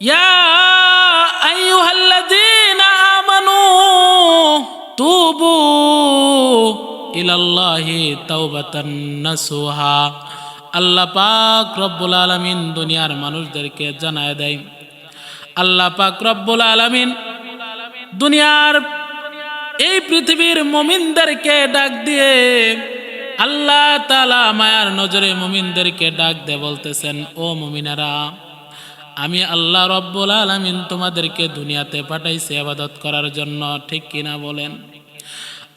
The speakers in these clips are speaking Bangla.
ইয়া আইয়ুহাল্লাযীনা আমানু তুবু ইলাল্লাহি তাওবাতান নাসুহা। আল্লাহ পাক রব্বুল আলামিন দুনিয়ার মানুষদেরকে জানায় দেয়, আল্লাহ পাক রব্বুল আলামিন দুনিয়ার এই পৃথিবীর মুমিনদেরকে ডাক দিয়ে আল্লাহ তাআলা মায়ার নজরে মুমিনদেরকে ডাক দিয়ে বলতেছেন, ও মুমিনেরা, আমি আল্লাহ রব্বুল আলামিন তোমাদেরকে দুনিয়াতে পাঠাইছি ইবাদত করার জন্য। ঠিক কিনা বলেন?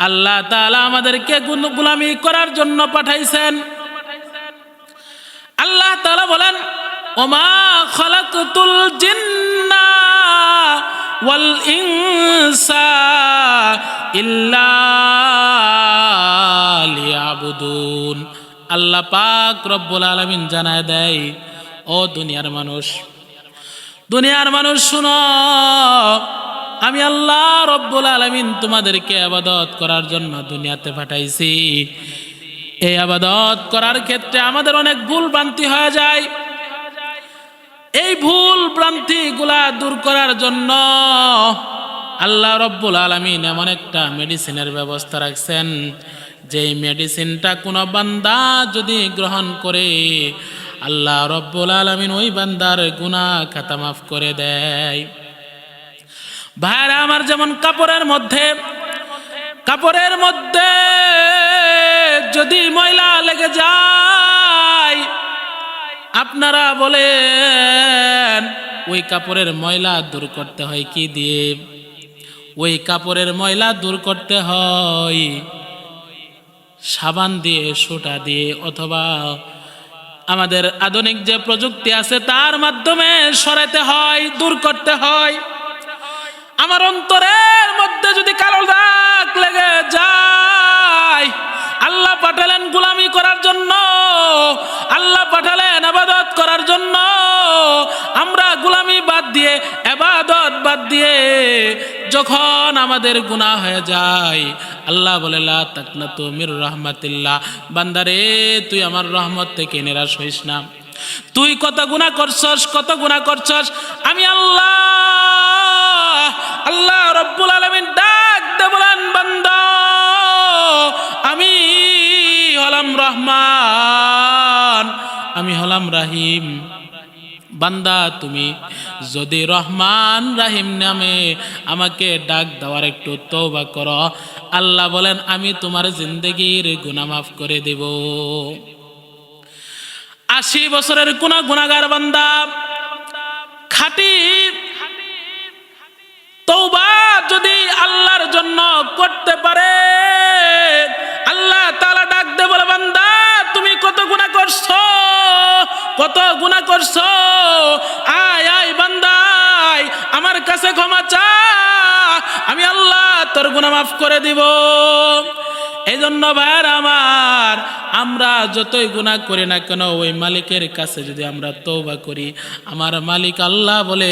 আল্লাহ তাআলা আমাদেরকে গোলামি করার জন্য পাঠাইছেন। আল্লাহ তাআলা বলেন, ওমা খালাকতুল জিন্না ওয়াল ইনসা ইল্লা লিয়াবুদুন। আল্লাহ পাক রব্বুল আলামিন জানায় দেয়, ও দুনিয়ার মানুষ শুনো, আমি আল্লাহ রব্বুল আলামিন তোমাদেরকে ইবাদত করার জন্য দুনিয়াতে পাঠাইছি। এই ইবাদত করার ক্ষেত্রে আমাদের অনেক ভুল ভ্রান্তি হয়ে যায়। এই ভুল ভ্রান্তিগুলা দূর করার জন্য আল্লাহ রব্বুল আলামিন এমন একটা মেডিসিনের ব্যবস্থা রাখছেন, যেই মেডিসিনটা কোনো বান্দা যদি গ্রহণ করে আল্লাহ রব্বুল আলামিন ওই বান্দার গুনাহ খাতা মাফ করে দেয়। ভাইরা আমার, যেমন কাপড়ের মধ্যে যদি ময়লা লেগে যায়, আপনারা বলেন ওই কাপড়ের ময়লা দূর করতে হয় কি দিয়ে? ওই কাপড়ের ময়লা দূর করতে হয় সাবান দিয়ে, সোঁটা দিয়ে, অথবা আমাদের আধুনিক যে প্রযুক্তি আছে তার মাধ্যমে সরাতে হয়, দূর করতে হয়। আমার অন্তরের মধ্যে যদি কালো দাগ লেগে যায়, আল্লাহ পাঠালেন গোলামি করার জন্য, আল্লাহ পাঠালেন ইবাদত করার জন্য। আমরা গোলামি বাদ দিয়ে, ইবাদত বাদ দিয়ে যখন আমাদের গুনাহ হয়ে যায়, আল্লাহ বলে লা তাকনাতু মির রাহমাতিল্লাহ, বান্দারে তুই আমার রহমত থেকে নিরাশ হইস না। তুই কত গুনাহ করছস, আমি আল্লাহ রব্বুল আলামিন ডাক দে বলেন, বান্দা আমি হলাম রহমান, আমি হলাম রাহিম। বান্দা তুমি যদি রহমান রাহিম নামে আমাকে ডাক দেওয়ার একটু তওবা করো, আল্লাহ বলেন আমি তোমার জিন্দেগির গুনাহ মাফ করে দেব। 80 বছরের কোন গুনাহগার বান্দা খাঁটি তওবা যদি আল্লাহর জন্য করতে পারে, আল্লাহ তাআলা ডাক দে বলে, বান্দা তুমি কত গুনাহ করছো, আয় বান্দা, আমার কাছে ক্ষমা চা, আমি আল্লাহ তোর গুনাহ মাফ করে দিব। এই জন্য ভাইরা আমার, আমরা যতই গুনাহ করি না কেন ওই মালিকের কাছে যদি আমরা তওবা করি, আমার মালিক আল্লাহ বলে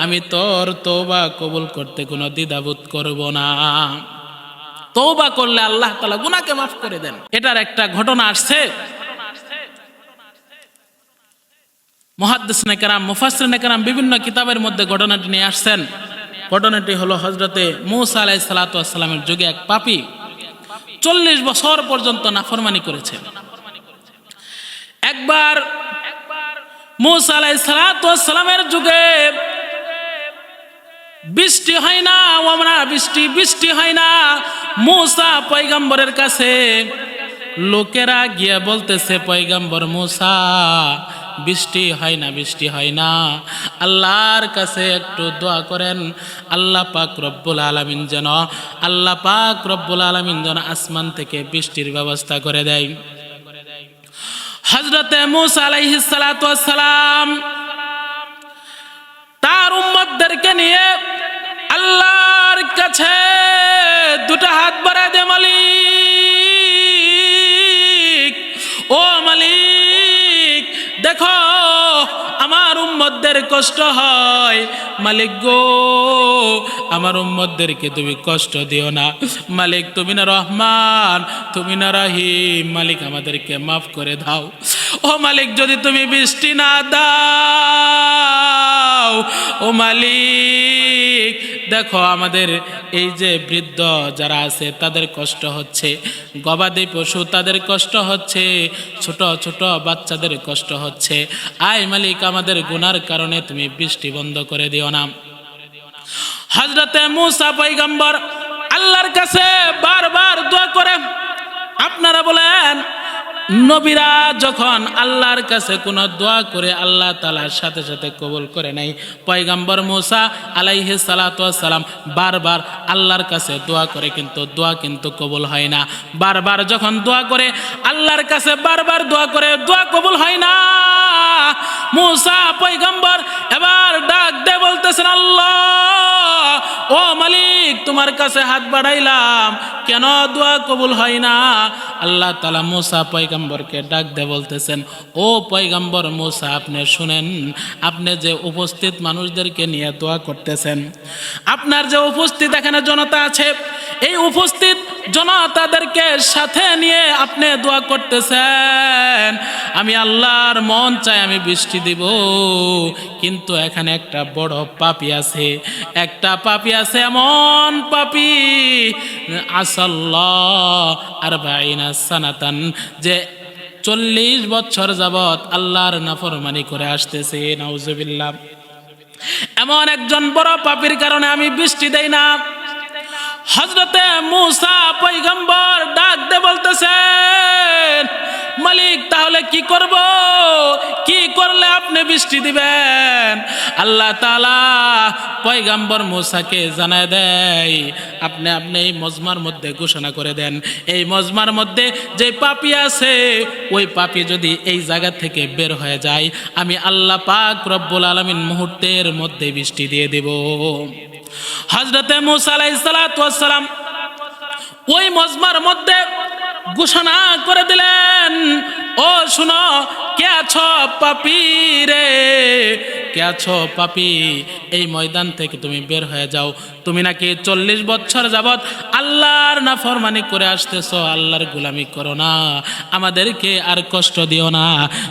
আমি তোর তওবা কবুল করতে কোনো দ্বিধাবোধ করব না। তওবা করলে আল্লাহ তাআলা গুনাহকে মাফ করে দেন। এটার একটা ঘটনা আসছে, মুহাদ্দিসিনে কেরাম, মুফাসসিরিনে কেরাম বিভিন্ন কিতাবের মধ্যে ঘটনাটি নিয়ে আসছেন। ঘটনাটি হলো হযরতে মূসা আলাইহিস সালাতু ওয়াস সালামের যুগে এক পাপী 40 বছর পর্যন্ত নাফরমানি করেছে। একবার মূসা আলাইহিস সালাতু ওয়াস সালামের যুগে বৃষ্টি হয় না, বৃষ্টি হয় না। মূসা পয়গম্বরের কাছে লোকেরা গিয়ে বলতেছে, পয়গম্বর মূসা বৃষ্টি হয় না, আল্লাহর কাছে একটু দোয়া করেন, আল্লাহ পাক রব্বুল আলামিন যেন আসমান থেকে বৃষ্টির ব্যবস্থা করে দেয়। হযরতে মূসা আলাইহিস সালাতু ওয়াস সালাম তার উম্মতদেরকে নিয়ে আল্লাহর কাছে দুটো হাত বাড়ায় দে, মালিক, ও মালিক, দেখো আমার উম্মতদের কষ্ট হয়, মালিক গো আমার উম্মতদেরকে তুমি কষ্ট দিও না, মালিক তুমি না রহমান, তুমি না রহিম, মালিক আমাদেরকে মাফ করে দাও। ও মালিক, যদি তুমি বৃষ্টি না দাও, ও মালিক দেখো আমাদের এই যে বৃদ্ধ যারা আছে তাদের কষ্ট হচ্ছে, গবাদি পশু তাদের কষ্ট হচ্ছে, ছোট ছোট বাচ্চাদের কষ্ট হচ্ছে। আয় মালিক, আমাদের গুনার কারণে তুমি বৃষ্টি বন্ধ করে দিও না। হযরতে মূসা পয়গম্বর আল্লাহর কাছে বারবার দোয়া করে। আপনারা বলেন, নবীরা যখন আল্লাহর কাছে কোনো দোয়া করে আল্লাহ তাআলার সাথে সাথে কবুল করে নেয়, পয়গম্বর মূসা আলাইহিস সালাতু ওয়াস সালাম বারবার আল্লাহর কাছে দোয়া করে, কিন্তু দোয়া কিন্তু কবুল হয় না। বারবার যখন দোয়া করে আল্লাহর কাছে, বারবার দোয়া করে, দোয়া কবুল হয় না। মূসা পয়গম্বর এবার ডাক দিয়ে বলতেছেন, আল্লাহ ও মালিক, তোমার কাছে হাত বাড়াইলাম, কেন দোয়া কবুল হয় না? আল্লাহ তাআলা মূসা পয়গম্বরকে ডাক দিয়ে বলতেছেন, ও পয়গম্বর মূসা, আপনি শুনেন, আপনি যে উপস্থিত মানুষদেরকে নিয়ে দোয়া করতেছেন, আপনার যে উপস্থিত এখানে জনতা আছে, এই উপস্থিত জনতাদেরকে সাথে নিয়ে আপনি দোয়া করতেছেন, আমি আল্লাহর মন চাই আমি বৃষ্টি দিব, কিন্তু এখানে একটা বড় পাপী আছে, একটা পাপী আছে, এমন পাপী আসাল্লাহ আরবাইনা সানাতান, যে 40 বছর যাবত আল্লাহর নাফরমানি করে আসতেছে। নাউজুবিল্লাহ। এমন একজন বড় পাপীর কারণে আমি বৃষ্টি দেই না। হযরতে মূসা পয়গম্বর ডাক দিয়ে বলতেছেন, মালিক তাহলে কি করব? কি করলে আপনি বৃষ্টি দিবেন? আল্লাহ তাআলা পয়গম্বর মূসাকে জানায় দেয়, আপনি এই মজমার মধ্যে ঘোষণা করে দেন, এই মজমার মধ্যে যে পাপী আছে, ওই পাপী যদি এই জায়গা থেকে বের হয়ে যায়, আমি আল্লাহ পাক রব্বুল আলামিন মুহূর্তের মধ্যে বৃষ্টি দিয়ে দেব। হযরতে মূসা আলাইহিস সালাতু ওয়াস সালাম ওই মজমার মধ্যে ঘোষণা করে দিলেন, ও শুনো, কে আছো পাপী রে, কে আছো পাপী, এই ময়দান থেকে তুমি বের হয়ে যাও। তুমি নাকি 40 বছর যাবত আল্লাহর নাফরমানি করে আসতেছো, আল্লাহর গোলামি করো না, আমাদেরকে আর কষ্ট দিও না,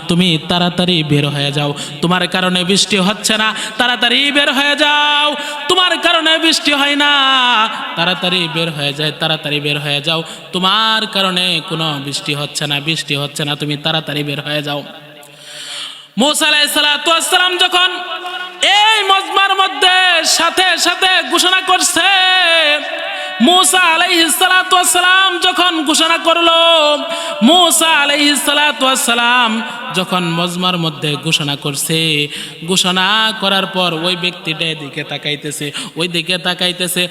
তুমি তাড়াতাড়ি বের হয়ে যাও। তোমার কারণে বৃষ্টি হচ্ছে না, তাড়াতাড়ি বের হয়ে যাও। তোমার কারণে বৃষ্টি হয় না, তাড়াতাড়ি বের হয়ে যায়, তাড়াতাড়ি বের হয়ে যাও। তোমার কারণে কোনো বৃষ্টি হচ্ছে না, বৃষ্টি হচ্ছে না, তুমি তাড়াতাড়ি বের হয়ে যাও। মূসা আলাইহিস সালাতু ওয়াস সালাম যখন এই মজমার মধ্যে সাথে সাথে ঘোষণা করছে, মূসা আলাইহিস সালাতু ওয়াস সালাম যখন ঘোষণা করলো, মূসা আলাইহিস সালাতু ওয়াস সালাম যখন মজমার মধ্যে ঘোষণা করছে, ঘোষণা করার পর ওই ব্যক্তিটা এদিকে তাকাইতেছে, ওই দিকে তাকাইতেছে,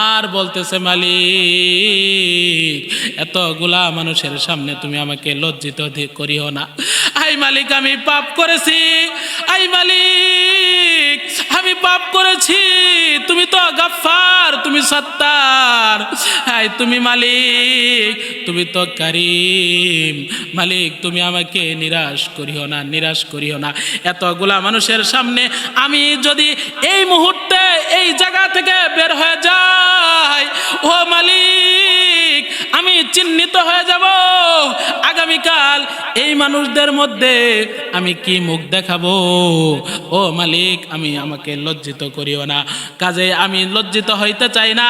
আর বলতেছে, মালিক এতগুলা মানুষের সামনে তুমি আমাকে লজ্জিত করিও না। আই মালিক, আমি পাপ করেছি, আই মালিক আমি পাপ করেছি, তুমি তো গাফফার, তুমি সত্তার, আই তুমি মালিক, তুমি তো কারীম, মালিক তুমি আমাকে নিরাশ করিও না, নিরাশ করিও না। এতগুলা মানুষের সামনে আমি যদি এই মুহূর্তে এই জায়গা থেকে বের হয়ে যাই, ও মালিক আমি চিহ্নিত হয়ে যাব, আগামীকাল এই মানুষদের মধ্যে আমি কি মুখ দেখাবো? ও মালিক আমাকে লজ্জিত করিও না, কাজে আমি লজ্জিত হইতে চাই না।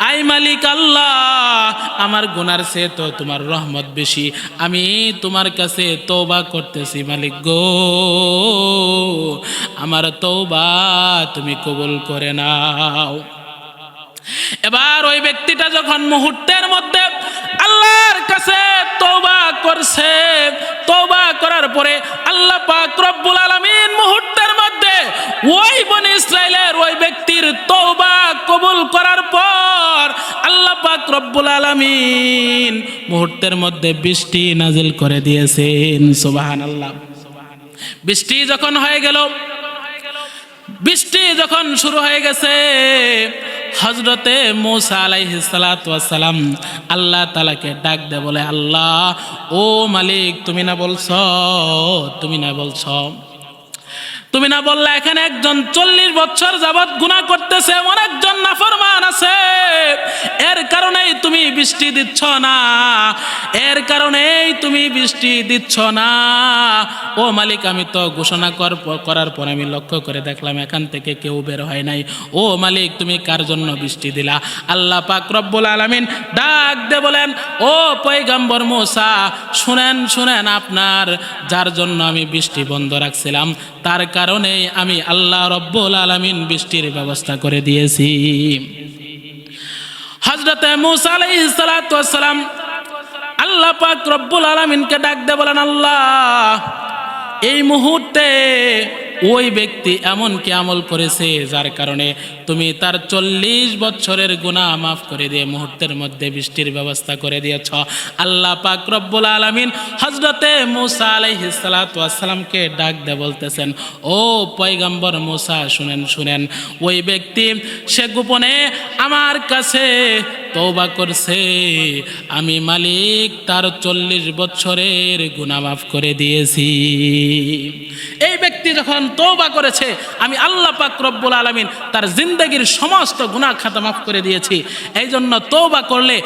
আই মালিক আল্লাহ, আমার গুনার চেয়ে তো তোমার রহমত বেশি, আমি তোমার কাছে তওবা করতেছি মালিক গো, আমার তওবা তুমি কবুল করে নাও। এবার ওই ব্যক্তিটা যখন মুহূর্তের মধ্যে আল্লাহর কাছে তওবা করছে, তওবা করার পরে আল্লাহ পাক রব্বুল আলামিন মুহূর্তের মধ্যে ওই বনি ইসরাইলের ওই ব্যক্তির তওবা কবুল করার পর আল্লাহ পাক রব্বুল আলামিন মুহূর্তের মধ্যে বৃষ্টি নাজিল করে দিয়েছেন। সুবহানাল্লাহ। বৃষ্টি যখন হয়ে গেল, বৃষ্টি যখন শুরু হয়ে গেছে, হযরতে মূসা আলাইহিস সালাতু ওয়াস সালাম আল্লাহ তাআলাকে ডাক দে বলে, আল্লাহ ও মালিক, তুমি না বলছো, তুমি না বলছো, তুমি না বললে এখানে একজন 40 বছর যাবত গুনাহ করতেছে, অনেকজন নাফরমান আছে, এর কারণেই তুমি বৃষ্টি দিচ্ছ না, এর কারণেই তুমি বৃষ্টি দিচ্ছ না। ও মালিক, আমি তো ঘোষণা করার পর আমি লক্ষ্য করে দেখলাম এখান থেকে কেউ বের হয় নাই। ও মালিক, তুমি কার জন্য বৃষ্টি দিলা? আল্লাহ পাক রব্বুল আলামিন ডাক দিয়ে বলেন, ও পয়গম্বর মূসা, শুনেন, আপনার যার জন্য আমি বৃষ্টি বন্ধ রাখছিলাম তার কারণেই আমি আল্লাহ রব্বুল আলামিন বৃষ্টির ব্যবস্থা করে দিয়েছি। হযরতে মূসা আলাইহিস সালাতু ওয়াস সালাম আল্লাহ পাক রব্বুল আলামিনকে ডাক দিয়ে বলেন, আল্লাহ, এই মুহূর্তে ওই ব্যক্তি এমন কি আমল করেছে যার কারণে তুমি তার 40 বছরের গুনাহ মাফ করে দিয়ে মুহূর্তের মধ্যে বৃষ্টির ব্যবস্থা করে দিয়েছ। আল্লাহ পাক রব্বুল আলামিন হযরতে মূসা আলাইহিস সালাতু ওয়াস সালামকে ডাক দিয়ে বলতেছেন, ও পয়গম্বর মূসা, শুনেন, ওই ব্যক্তি সে গোপনে আমার কাছে তওবা করছে, আমি মালিক তার 40 বছরের গুনাহ মাফ করে দিয়েছি। এই ব্যক্তি যখন তওবা করেছে, আমি আল্লাহ পাক রব্বুল আলামিন তার জিন্দেগীর সমস্ত গুনাহ খাতা মাফ করে দিয়েছি। এই জন্য তওবা করলে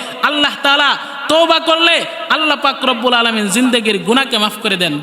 আল্লাহ পাক রব্বুল আলামিন জিন্দেগীর গুনাহকে মাফ করে দেন।